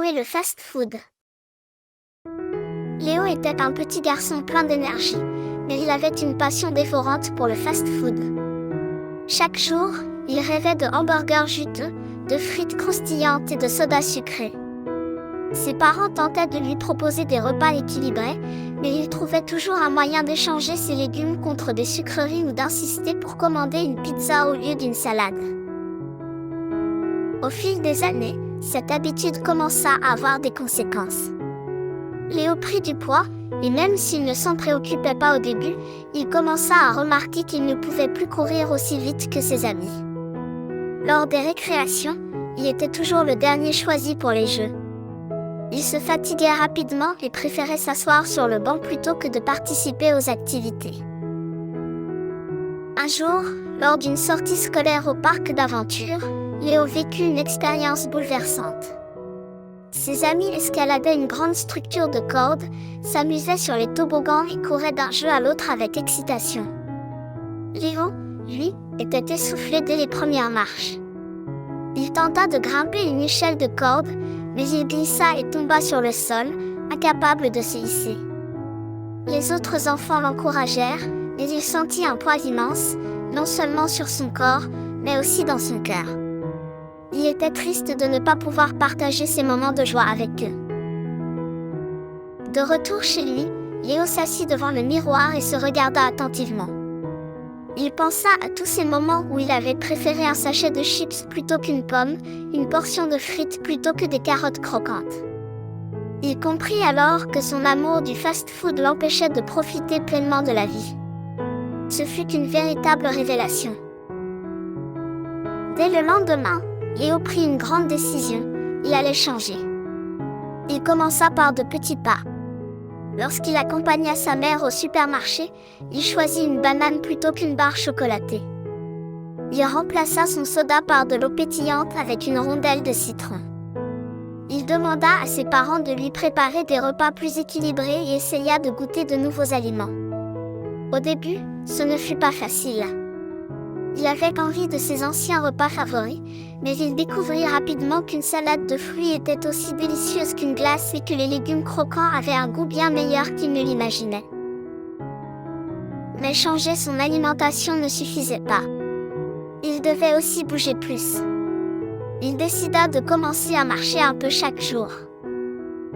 et le fast-food. Léo était un petit garçon plein d'énergie, mais il avait une passion dévorante pour le fast-food. Chaque jour, il rêvait de hamburgers juteux, de frites croustillantes et de sodas sucrés. Ses parents tentaient de lui proposer des repas équilibrés, mais il trouvait toujours un moyen d'échanger ses légumes contre des sucreries ou d'insister pour commander une pizza au lieu d'une salade. Au fil des années, cette habitude commença à avoir des conséquences. Léo prit du poids, et même s'il ne s'en préoccupait pas au début, il commença à remarquer qu'il ne pouvait plus courir aussi vite que ses amis. Lors des récréations, il était toujours le dernier choisi pour les jeux. Il se fatiguait rapidement et préférait s'asseoir sur le banc plutôt que de participer aux activités. Un jour, lors d'une sortie scolaire au parc d'aventure, Léo vécut une expérience bouleversante. Ses amis escaladaient une grande structure de cordes, s'amusaient sur les toboggans et couraient d'un jeu à l'autre avec excitation. Léo, lui, était essoufflé dès les premières marches. Il tenta de grimper une échelle de corde, mais il glissa et tomba sur le sol, incapable de se hisser. Les autres enfants l'encouragèrent, mais il sentit un poids immense, non seulement sur son corps, mais aussi dans son cœur. Il était triste de ne pas pouvoir partager ces moments de joie avec eux. De retour chez lui, Léo s'assit devant le miroir et se regarda attentivement. Il pensa à tous ces moments où il avait préféré un sachet de chips plutôt qu'une pomme, une portion de frites plutôt que des carottes croquantes. Il comprit alors que son amour du fast-food l'empêchait de profiter pleinement de la vie. Ce fut une véritable révélation. Dès le lendemain, Léo prit une grande décision, il allait changer. Il commença par de petits pas. Lorsqu'il accompagna sa mère au supermarché, il choisit une banane plutôt qu'une barre chocolatée. Il remplaça son soda par de l'eau pétillante avec une rondelle de citron. Il demanda à ses parents de lui préparer des repas plus équilibrés et essaya de goûter de nouveaux aliments. Au début, ce ne fut pas facile. Il avait envie de ses anciens repas favoris, mais il découvrit rapidement qu'une salade de fruits était aussi délicieuse qu'une glace et que les légumes croquants avaient un goût bien meilleur qu'il ne l'imaginait. Mais changer son alimentation ne suffisait pas. Il devait aussi bouger plus. Il décida de commencer à marcher un peu chaque jour.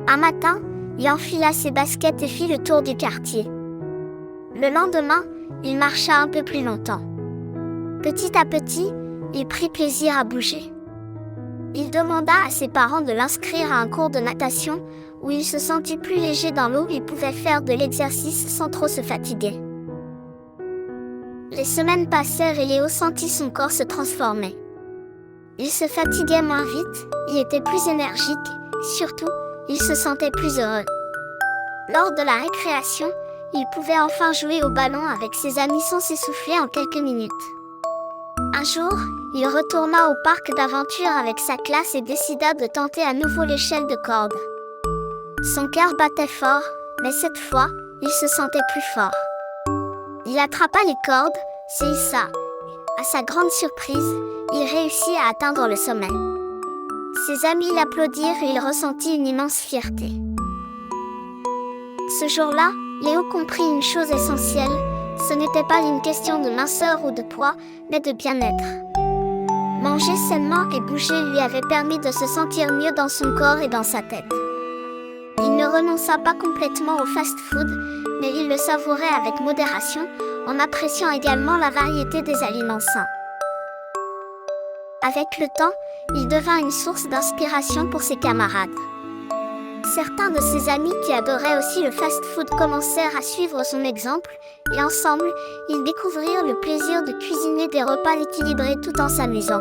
Un matin, il enfila ses baskets et fit le tour du quartier. Le lendemain, il marcha un peu plus longtemps. Petit à petit, il prit plaisir à bouger. Il demanda à ses parents de l'inscrire à un cours de natation où il se sentit plus léger dans l'eau et pouvait faire de l'exercice sans trop se fatiguer. Les semaines passèrent et Léo sentit son corps se transformer. Il se fatiguait moins vite, il était plus énergique, surtout, il se sentait plus heureux. Lors de la récréation, il pouvait enfin jouer au ballon avec ses amis sans s'essouffler en quelques minutes. Un jour, il retourna au parc d'aventure avec sa classe et décida de tenter à nouveau l'échelle de corde. Son cœur battait fort, mais cette fois, il se sentait plus fort. Il attrapa les cordes, se hissa. À sa grande surprise, il réussit à atteindre le sommet. Ses amis l'applaudirent et il ressentit une immense fierté. Ce jour-là, Léo comprit une chose essentielle. Ce n'était pas une question de minceur ou de poids, mais de bien-être. Manger sainement et bouger lui avait permis de se sentir mieux dans son corps et dans sa tête. Il ne renonça pas complètement au fast-food, mais il le savourait avec modération, en appréciant également la variété des aliments sains. Avec le temps, il devint une source d'inspiration pour ses camarades. Certains de ses amis qui adoraient aussi le fast-food commencèrent à suivre son exemple, et ensemble, ils découvrirent le plaisir de cuisiner des repas équilibrés tout en s'amusant.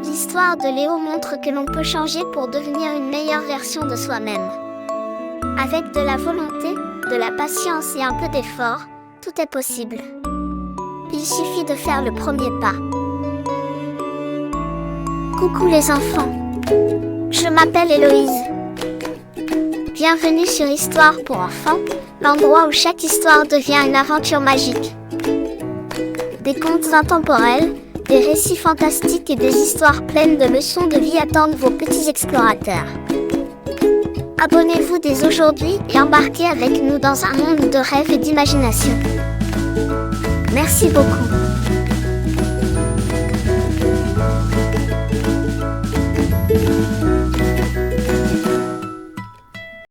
L'histoire de Léo montre que l'on peut changer pour devenir une meilleure version de soi-même. Avec de la volonté, de la patience et un peu d'effort, tout est possible. Il suffit de faire le premier pas. Coucou les enfants! Je m'appelle Héloïse. Bienvenue sur Histoire pour enfants, l'endroit où chaque histoire devient une aventure magique. Des contes intemporels, Des récits fantastiques et des histoires pleines de leçons de vie attendent vos petits explorateurs. Abonnez-vous dès aujourd'hui et embarquez avec nous dans un monde de rêve et d'imagination. Merci beaucoup.